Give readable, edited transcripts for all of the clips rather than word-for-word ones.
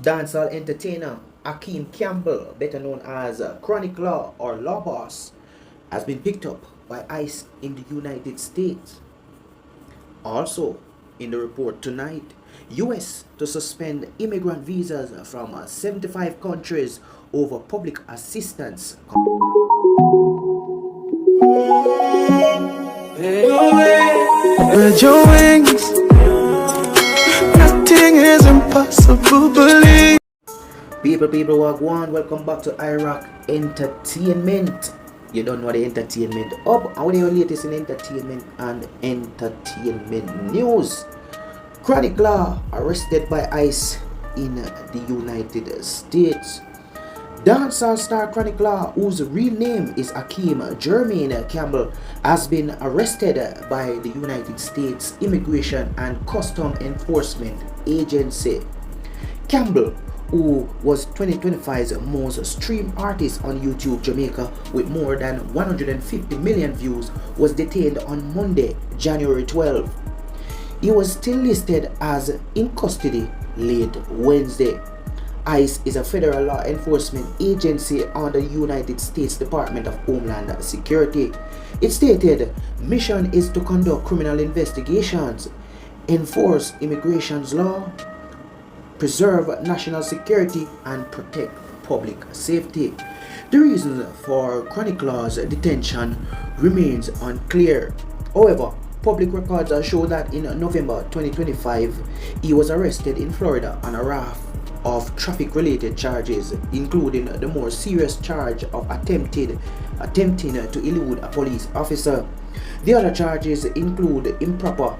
Dancehall entertainer Akeem Campbell, better known as Chronic Law or Law Boss, has been picked up by ICE in the United States. Also, in the report tonight, US to suspend immigrant visas from 75 countries over public assistance. Spread your wings, nothing is impossible, believe. People, wagwan, welcome back to I-ROC Entertainment. You don't know the entertainment up, and what your latest in entertainment and entertainment news. Chronic Law arrested by ICE in the United States. Dancehall star Chronic Law, whose real name is Akeem Jermaine Campbell, has been arrested by the United States Immigration and Custom Enforcement Agency. Campbell, who was 2025's most streamed artist on YouTube Jamaica with more than 150 million views, was detained on Monday, January 12. He was still listed as in custody late Wednesday. ICE is a federal law enforcement agency under the United States Department of Homeland Security. Its stated mission is to conduct criminal investigations, enforce immigration law, preserve national security, and protect public safety. The reason for Chronic Law's detention remains unclear. However, public records show that in November 2025, he was arrested in Florida on a raft of traffic-related charges, including the more serious charge of attempting to elude a police officer. The other charges include improper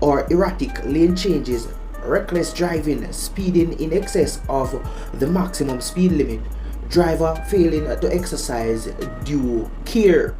or erratic lane changes, reckless driving, speeding in excess of the maximum speed limit, driver failing to exercise due care.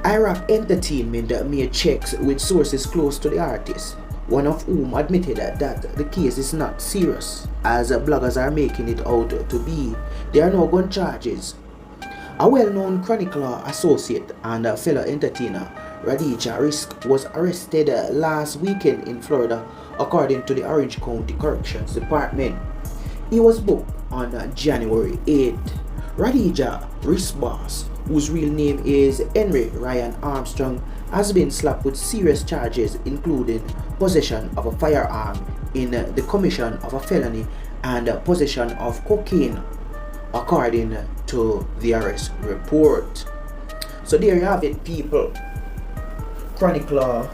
I-ROC Entertainment made checks with sources close to the artist, one of whom admitted that the case is not serious, as bloggers are making it out to be. There are no gun charges. A well-known Chronic Law associate and fellow entertainer, Radija Risk, was arrested last weekend in Florida, according to the Orange County Corrections Department. He was booked on January 8th. Radija Risk boss, whose real name is Henry Ryan Armstrong, has been slapped with serious charges including possession of a firearm in the commission of a felony and possession of cocaine, according to the arrest report. So there you have it, people. Chronic Law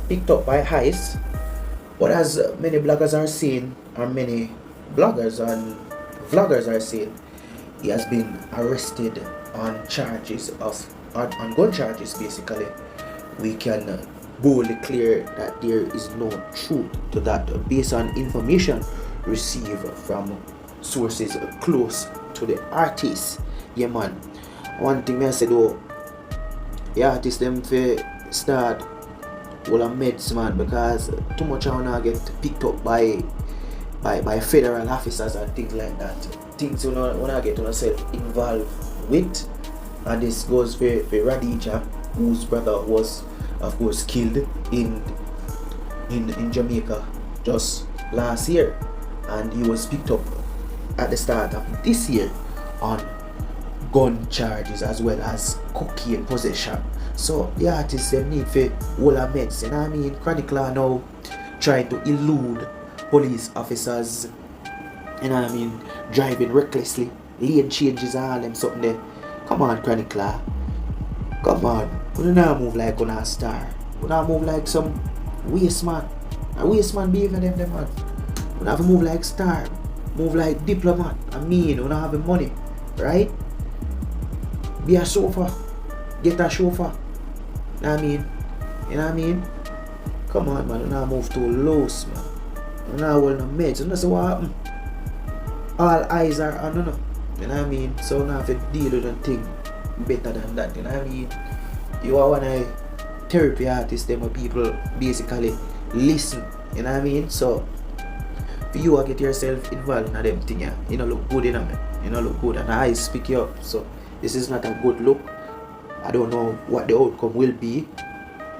picked up by ICE, but as many bloggers are saying, or many bloggers and vloggers are saying, he has been arrested on charges of on gun charges. Basically, we can boldly clear that there is no truth to that based on information received from sources close to the artist. Yeah, man. One thing I said though, the artists them fi start all a meds, man, because too much I wanna get picked up by federal officers and things like that. Things you wanna get yourself involved with, and this goes for Radija, whose brother was of course killed in Jamaica just last year, and he was picked up at the start of this year on gun charges as well as cocaine possession. So the artists them need for all our meds, you know what I mean? Chronic Law now trying to elude police officers, you know what I mean, driving recklessly, lane changes and all them something there. Come on, Chronic Law. Come on. We don't now move like on a star. We don't move like some waste man. A waste man behavior them man. We don't have to move like star. Move like diplomat. I mean, we don't have the money. Right? Be a chauffeur. Get a chauffeur. You know what I mean? You know what I mean? Come on, man. We don't move too loose, man. We don't hold no meds. You know so what happen? All eyes are on no. You know what I mean? So we don't have to deal with the thing better than that. You know what I mean? You are one of therapy artists, them where people basically listen, you know what I mean? So for you to get yourself involved in them thing, yeah, you know look good, you know, you know look good, and I speak you up. So this is not a good look. I don't know what the outcome will be,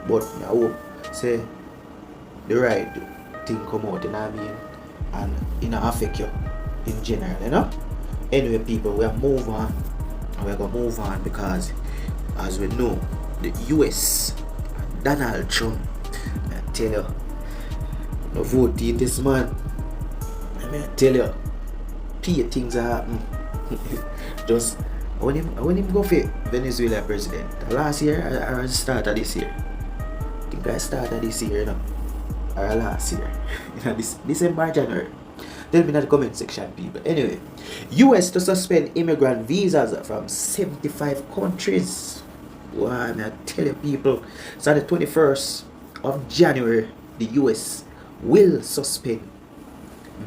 but I hope say the right thing come out, you know what I mean? And it not affect you in general, you know. Anyway, people, we're move on. We're gonna move on because, as we know, the US, Donald Trump, I tell you, no vote in this man. I tell you, pay things are happen. Just when him go for Venezuela president last year or start of this year. I think I started this year, you know, or last year, you know, this December, January. Tell me in the comment section, people. Anyway, US to suspend immigrant visas from 75 countries. Wow, I tell you, people. So on the 21st of January, the US will suspend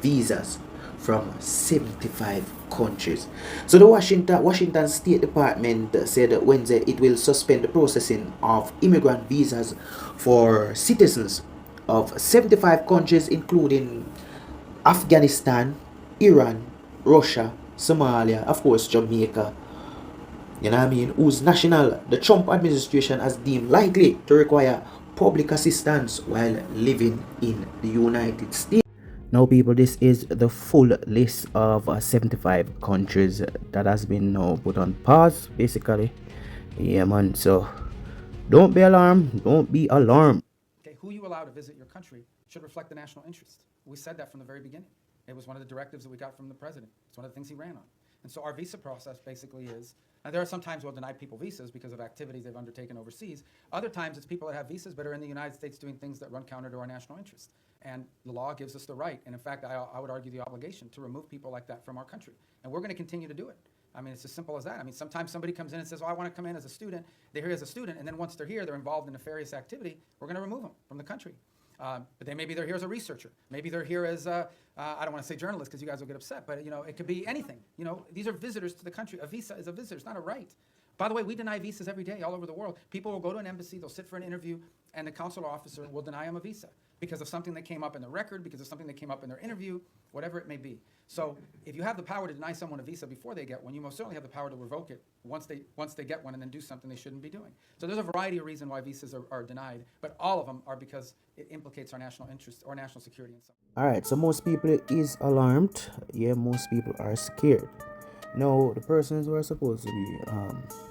visas from 75 countries. So the Washington State Department said Wednesday it will suspend the processing of immigrant visas for citizens of 75 countries, including Afghanistan, Iran, Russia, Somalia, of course Jamaica, you know what I mean, whose national the Trump administration has deemed likely to require public assistance while living in the United States. Now, people, this is the full list of 75 countries that has been now put on pause, basically. Yeah, man. So don't be alarmed. Don't be alarmed. Okay, who you allow to visit your country should reflect the national interest. We said that from the very beginning. It was one of the directives that we got from the president. It's one of the things he ran on. And so our visa process basically is, and there are some times we'll deny people visas because of activities they've undertaken overseas. Other times it's people that have visas but are in the United States doing things that run counter to our national interest. And the law gives us the right, and in fact, I would argue the obligation to remove people like that from our country. And we're going to continue to do it. I mean, it's as simple as that. I mean, sometimes somebody comes in and says, oh, I want to come in as a student. They're here as a student, and then once they're here, they're involved in nefarious activity. We're going to remove them from the country. But then maybe they're here as a researcher. Maybe they're here as, I don't want to say journalist because you guys will get upset, but you know, it could be anything. You know, these are visitors to the country. A visa is a visitor, it's not a right. By the way, we deny visas every day all over the world. People will go to an embassy, they'll sit for an interview, and the consular officer will deny them a visa because of something that came up in the record, because of something that came up in their interview, whatever it may be. So if you have the power to deny someone a visa before they get one, you most certainly have the power to revoke it once they get one and then do something they shouldn't be doing. So there's a variety of reasons why visas are denied, but all of them are because it implicates our national interest or national security in some way. All right, so most people is alarmed. Yeah, most people are scared. Now, the persons who are supposed to be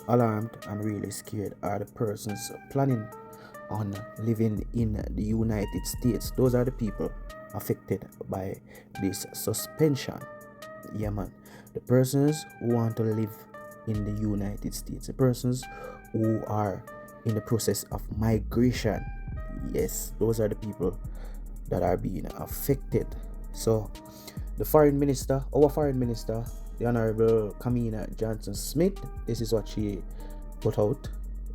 alarmed and really scared are the persons planning on living in the United States. Those are the people affected by this suspension. Yeah, man. The persons who want to live in the United States, the persons who are in the process of migration. Yes, those are the people that are being affected. So, our foreign minister, the Honorable Kamina Johnson Smith, this is what she put out.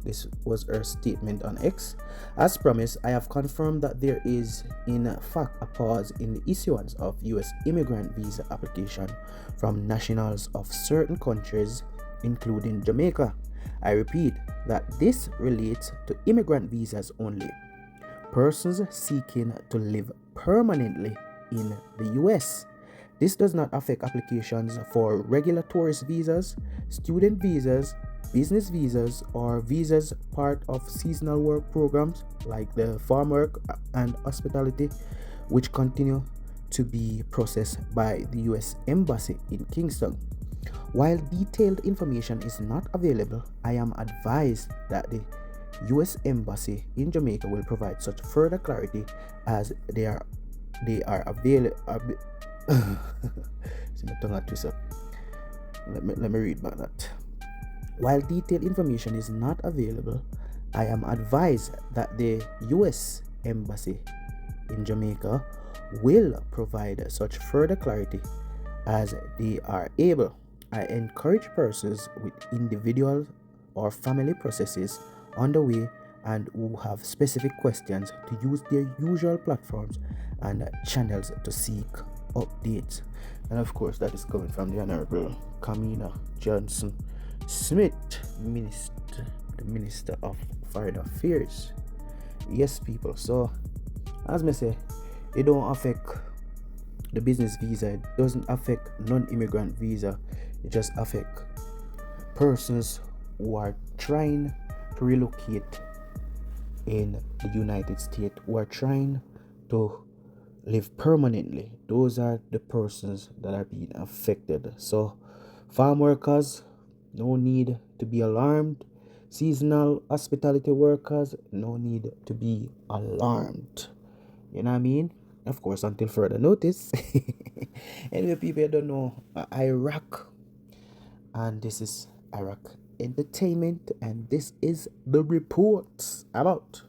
This was her statement on X. As promised, I have confirmed that there is in fact a pause in the issuance of US immigrant visa application from nationals of certain countries, including Jamaica. I repeat that this relates to immigrant visas only. Persons seeking to live permanently in the US. This does not affect applications for regular tourist visas, student visas, business visas, or visas part of seasonal work programs like the farm work and hospitality, which continue to be processed by the US Embassy in Kingston. While detailed information is not available, I am advised that the US Embassy in Jamaica will provide such further clarity as they are available. Let me read back that. While detailed information is not available, I am advised that the US Embassy in Jamaica will provide such further clarity as they are able. I encourage persons with individual or family processes underway and who have specific questions to use their usual platforms and channels to seek updates. And of course, that is coming from the Honorable Kamina Johnson Smith, the Minister of Foreign Affairs. Yes, people. So, as I say, it don't affect the business visa. It doesn't affect non-immigrant visa. It just affect persons who are trying to relocate in the United States, who are trying to live permanently. Those are the persons that are being affected. So, farm workers, no need to be alarmed. Seasonal hospitality workers, no need to be alarmed. You know what I mean? Of course, until further notice. Anyway, people, I don't know, I-ROC, and this is I-ROC Entertainment, and this is the report. I'm out.